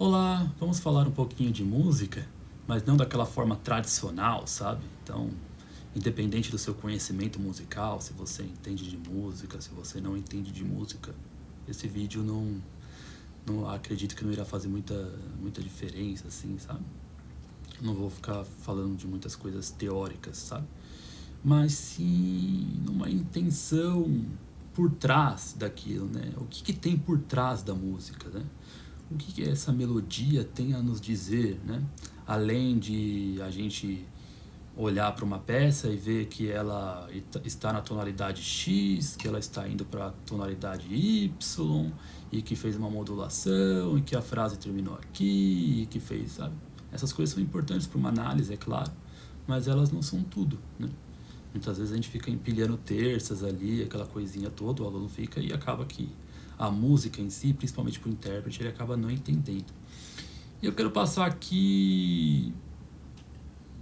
Olá, vamos falar um pouquinho de música, mas não daquela forma tradicional, sabe? Então, independente do seu conhecimento musical, se você entende de música, se você não entende de música, esse vídeo não acredito que não irá fazer muita diferença, assim, sabe? Não vou ficar falando de muitas coisas teóricas, sabe? Mas sim numa intenção por trás daquilo, né? O que tem por trás da música, né? O que essa melodia tem a nos dizer, né? Além de a gente olhar para uma peça e ver que ela está na tonalidade X, que ela está indo para a tonalidade Y, e que fez uma modulação, e que a frase terminou aqui, e que fez, sabe? Essas coisas são importantes para uma análise, é claro, mas elas não são tudo, né? Muitas vezes a gente fica empilhando terças ali, aquela coisinha toda, o aluno fica e acaba que a música em si, principalmente para o intérprete, ele acaba não entendendo. E eu quero passar aqui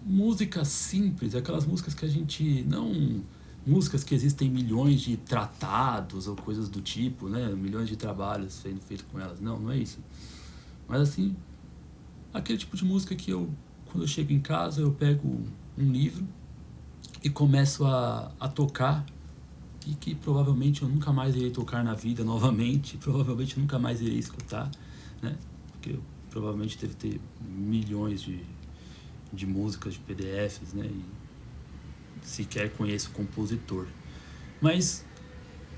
músicas simples, aquelas músicas que a gente não... músicas que existem milhões de tratados ou coisas do tipo, né? Milhões de trabalhos sendo feitos com elas. Não é isso. Mas assim, aquele tipo de música que quando eu chego em casa, eu pego um livro e começo a tocar, e que provavelmente eu nunca mais irei tocar na vida novamente, provavelmente nunca mais irei escutar, né? Porque eu provavelmente deve ter milhões de músicas, de PDFs, né? E sequer conheço o compositor. Mas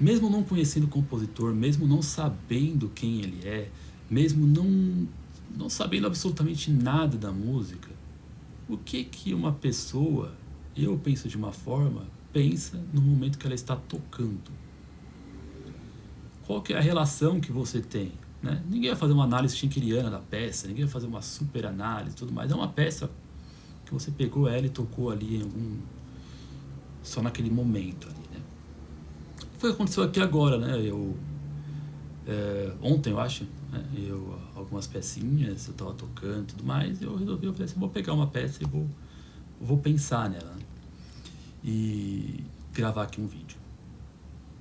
mesmo não conhecendo o compositor, mesmo não sabendo quem ele é, mesmo não sabendo absolutamente nada da música, o que uma pessoa, eu penso de uma forma, pensa no momento que ela está tocando? Qual que é a relação que você tem, né? Ninguém vai fazer uma análise schinkeriana da peça, ninguém vai fazer uma super análise e tudo mais. É uma peça que você pegou ela e tocou ali só naquele momento ali, né? Foi o que aconteceu aqui agora, né? Ontem, eu acho, né? Algumas pecinhas, eu estava tocando e tudo mais, eu falei assim, vou pegar uma peça e vou pensar nela, né? E gravar aqui um vídeo.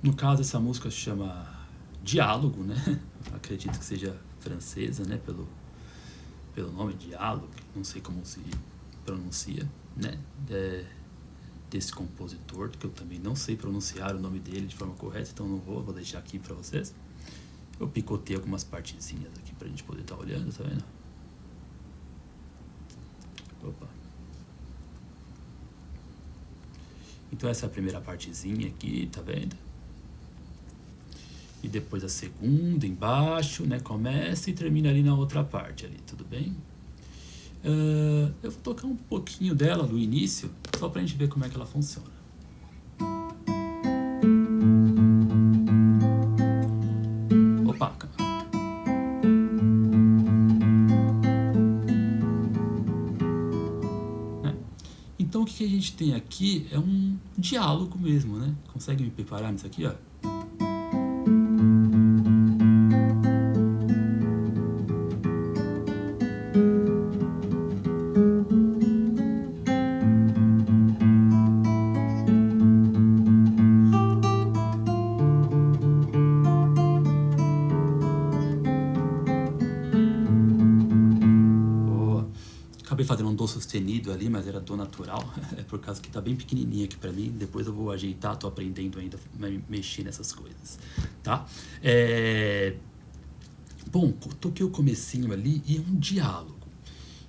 No caso, essa música se chama Diálogo, né? Acredito que seja francesa, né? Pelo nome, Diálogo, não sei como se pronuncia, né? Desse compositor, que eu também não sei pronunciar o nome dele de forma correta, então não vou deixar aqui pra vocês. Eu picotei algumas partezinhas aqui pra gente poder estar olhando, tá vendo? Opa. Então essa é a primeira partezinha aqui, tá vendo? E depois a segunda embaixo, né? Começa e termina ali na outra parte ali, tudo bem? Eu vou tocar um pouquinho dela no início, só pra gente ver como é que ela funciona. Opa, calma. Então o que a gente tem aqui é um diálogo mesmo, né? Consegue me preparar nisso aqui, ó? Acabei fazendo um dó sustenido ali, mas era dó natural, é por causa que tá bem pequenininha aqui pra mim, depois eu vou ajeitar, tô aprendendo ainda a mexer nessas coisas, tá? Bom, toquei o comecinho ali e é um diálogo.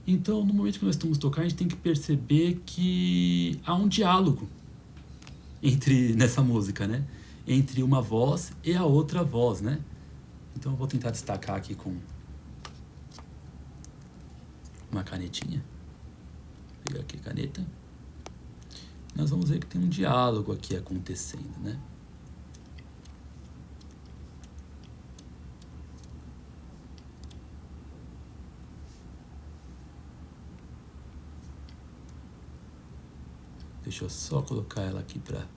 Então, no momento que nós estamos tocando, a gente tem que perceber que há um diálogo nessa música, né? Entre uma voz e a outra voz, né? Então eu vou tentar destacar aqui com uma canetinha. Vou pegar aqui a caneta. Nós vamos ver que tem um diálogo aqui acontecendo, né? Deixa eu só colocar ela aqui pra...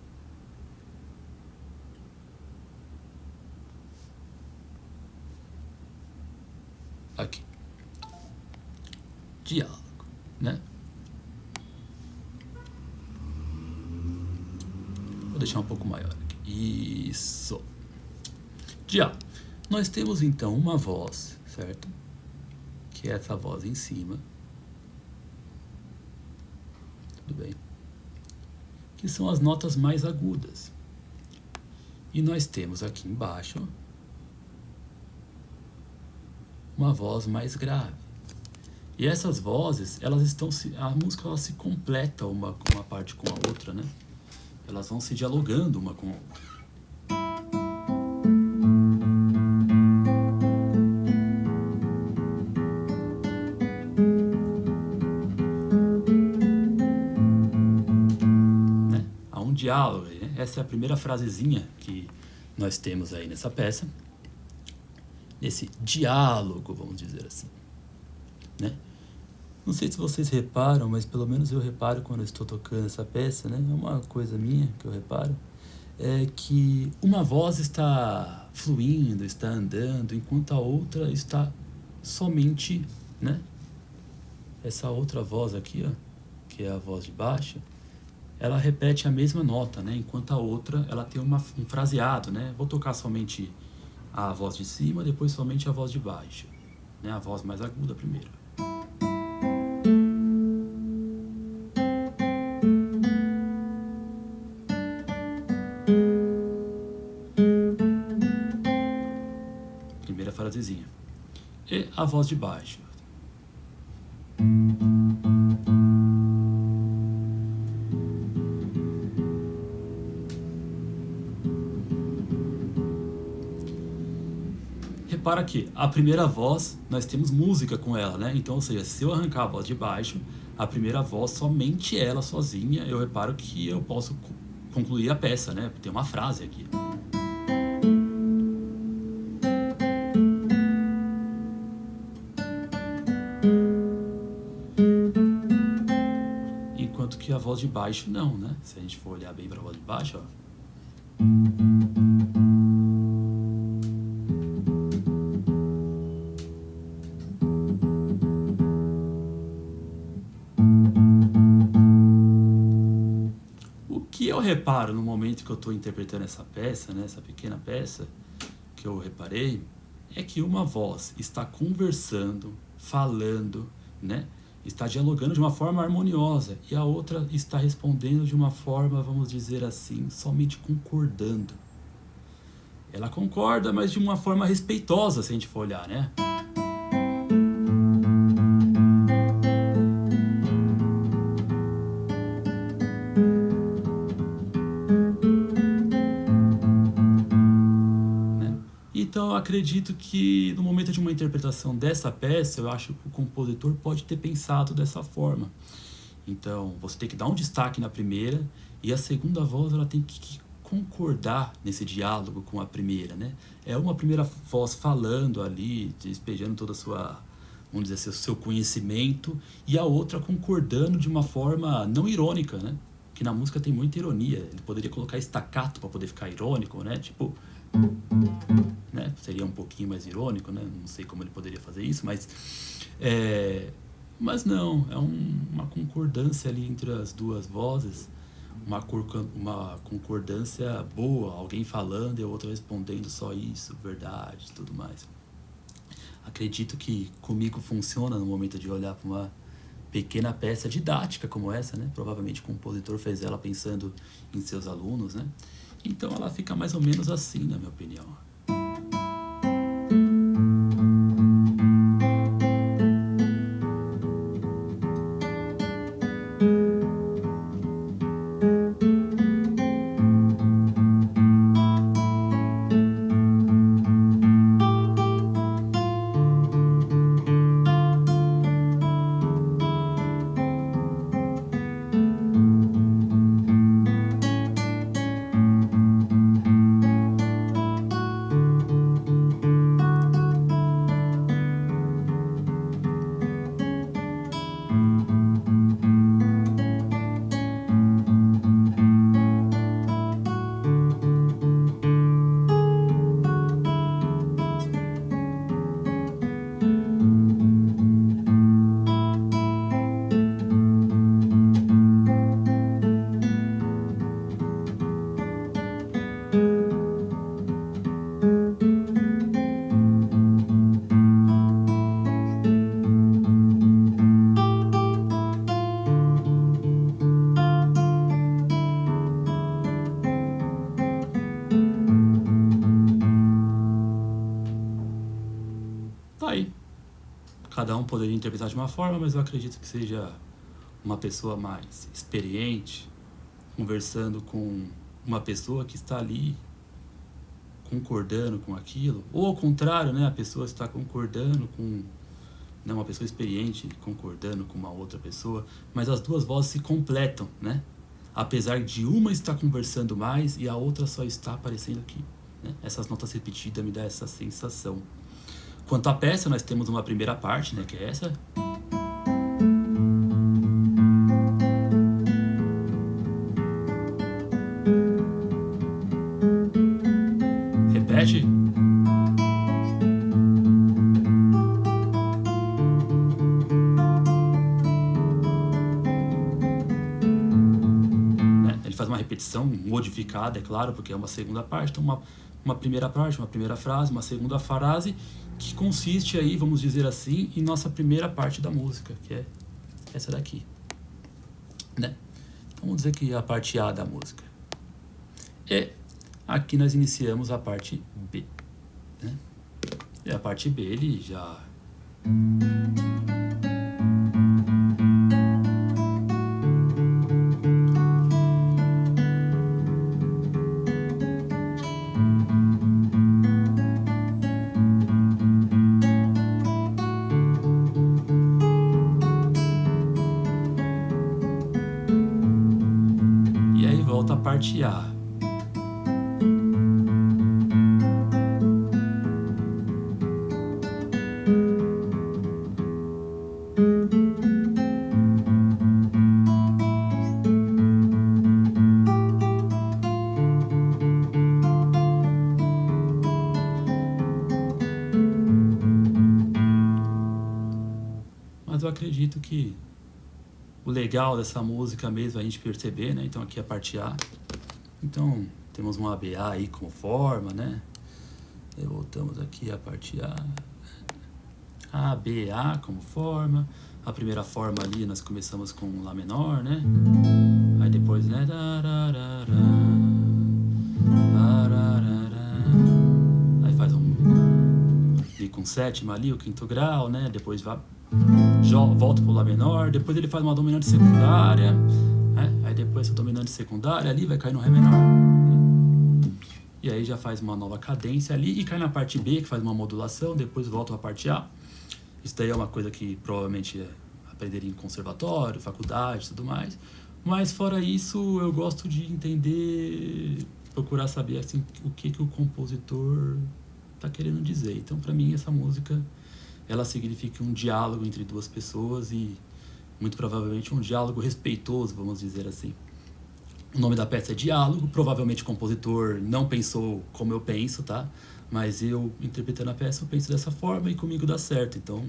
Aqui. Diálogo, né? Vou deixar um pouco maior aqui. Isso. Diálogo. Nós temos então uma voz, certo? que é essa voz em cima. Tudo bem? Que são as notas mais agudas. E nós temos aqui embaixo uma voz mais grave. E essas vozes, a música ela se completa uma parte com a outra, né? Elas vão se dialogando uma com a outra. Né? Há um diálogo aí, né? Essa é a primeira frasezinha que nós temos aí nessa peça. Nesse diálogo, vamos dizer assim, né? Não sei se vocês reparam, mas pelo menos eu reparo quando eu estou tocando essa peça, né? É uma coisa minha que eu reparo, é que uma voz está fluindo, está andando, enquanto a outra está somente, né? Essa outra voz aqui, ó, que é a voz de baixo, ela repete a mesma nota, né? Enquanto a outra, ela tem um fraseado, né? Vou tocar somente a voz de cima, depois somente a voz de baixo, né? A voz mais aguda primeiro. Primeira frasezinha. E a voz de baixo. Repara que a primeira voz, nós temos música com ela, né? Então, ou seja, se eu arrancar a voz de baixo, a primeira voz, somente ela sozinha, eu reparo que eu posso concluir a peça, né? Tem uma frase aqui. Enquanto que a voz de baixo não, né? Se a gente for olhar bem para a voz de baixo, ó. O que eu reparo no momento que eu estou interpretando essa peça, né? Essa pequena peça que eu reparei, é que uma voz está conversando, falando, né? Está dialogando de uma forma harmoniosa e a outra está respondendo de uma forma, vamos dizer assim, somente concordando. Ela concorda, mas de uma forma respeitosa, se a gente for olhar, né? Então, eu acredito que no momento de uma interpretação dessa peça, eu acho que o compositor pode ter pensado dessa forma. Então, você tem que dar um destaque na primeira e a segunda voz ela tem que concordar nesse diálogo com a primeira, né? É uma primeira voz falando ali, despejando toda a sua, vamos dizer assim, o seu conhecimento, e a outra concordando de uma forma não irônica, né? Que na música tem muita ironia. Ele poderia colocar staccato para poder ficar irônico, né? Tipo, né? Seria um pouquinho mais irônico, né? Não sei como ele poderia fazer isso, mas não, é uma concordância ali entre as duas vozes, uma concordância boa, alguém falando e a outra respondendo só isso, verdade, tudo mais. Acredito que comigo funciona no momento de olhar para uma pequena peça didática como essa, né? Provavelmente o compositor fez ela pensando em seus alunos, né? Então ela fica mais ou menos assim, na minha opinião. Tá aí. Cada um poderia interpretar de uma forma, mas eu acredito que seja uma pessoa mais experiente conversando com uma pessoa que está ali concordando com aquilo, ou ao contrário, né, a pessoa está concordando com, né, uma pessoa experiente concordando com uma outra pessoa, mas as duas vozes se completam, né? Apesar de uma estar conversando mais e a outra só está aparecendo aqui, né? Essas notas repetidas me dá essa sensação. Quanto à peça, nós temos uma primeira parte, né, que é essa. Repete. Né? Ele faz uma repetição modificada, é claro, porque é uma segunda parte, então uma primeira parte, uma primeira frase, uma segunda frase, que consiste aí, vamos dizer assim, em nossa primeira parte da música, que é essa daqui, né? Então vamos dizer que é a parte A da música. E aqui nós iniciamos a parte B, né? E a parte B ele já... E aí volta a parte A. Mas eu acredito que o legal dessa música mesmo é a gente perceber, né? Então aqui é a parte A. Então temos um ABA aí como forma, né? E voltamos aqui a parte A. ABA como forma. A primeira forma ali nós começamos com Lá menor, né? Aí depois, né? Aí faz um Mi com sétima ali, o quinto grau, né? Depois volta pro Lá menor, depois ele faz uma dominante secundária, né? Aí depois essa dominante secundária ali vai cair no Ré menor, né? E aí já faz uma nova cadência ali e cai na parte B, que faz uma modulação, depois volta pra parte A. Isso daí é uma coisa que provavelmente aprenderia em conservatório, faculdade e tudo mais. Mas fora isso, eu gosto de entender, procurar saber assim, o que o compositor tá querendo dizer. Então, para mim, essa música, ela significa um diálogo entre duas pessoas e, muito provavelmente, um diálogo respeitoso, vamos dizer assim. O nome da peça é Diálogo, provavelmente o compositor não pensou como eu penso, tá? Mas eu, interpretando a peça, eu penso dessa forma e comigo dá certo. Então,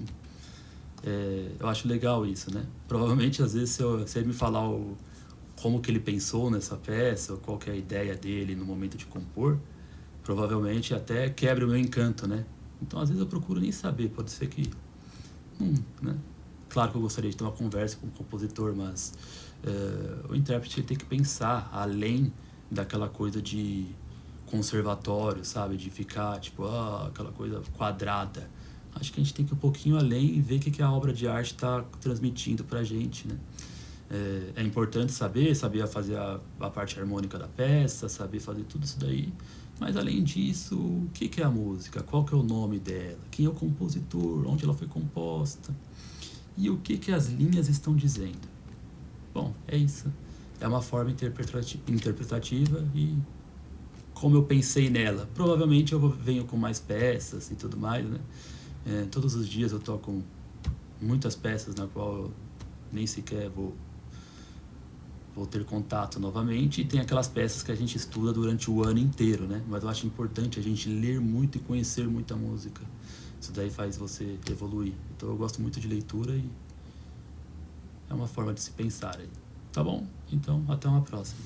eu acho legal isso, né? Provavelmente, às vezes, se ele me falar como que ele pensou nessa peça, ou qual que é a ideia dele no momento de compor, provavelmente até quebra o meu encanto, né? Então, às vezes, eu procuro nem saber. Pode ser que... né? Claro que eu gostaria de ter uma conversa com o compositor, mas o intérprete tem que pensar além daquela coisa de conservatório, sabe? De ficar, tipo, aquela coisa quadrada. Acho que a gente tem que ir um pouquinho além e ver o que a obra de arte está transmitindo pra gente, né? É importante saber fazer a parte harmônica da peça, saber fazer tudo isso daí. Mas além disso, o que é a música? Qual que é o nome dela? Quem é o compositor? Onde ela foi composta? E o que as linhas estão dizendo? Bom, é isso. É uma forma interpretativa e como eu pensei nela. Provavelmente eu venho com mais peças e tudo mais, né? Todos os dias eu toco muitas peças na qual eu nem sequer vou ter contato novamente, e tem aquelas peças que a gente estuda durante o ano inteiro, né? Mas eu acho importante a gente ler muito e conhecer muita música. Isso daí faz você evoluir. Então eu gosto muito de leitura e é uma forma de se pensar aí. Tá bom? Então, até uma próxima.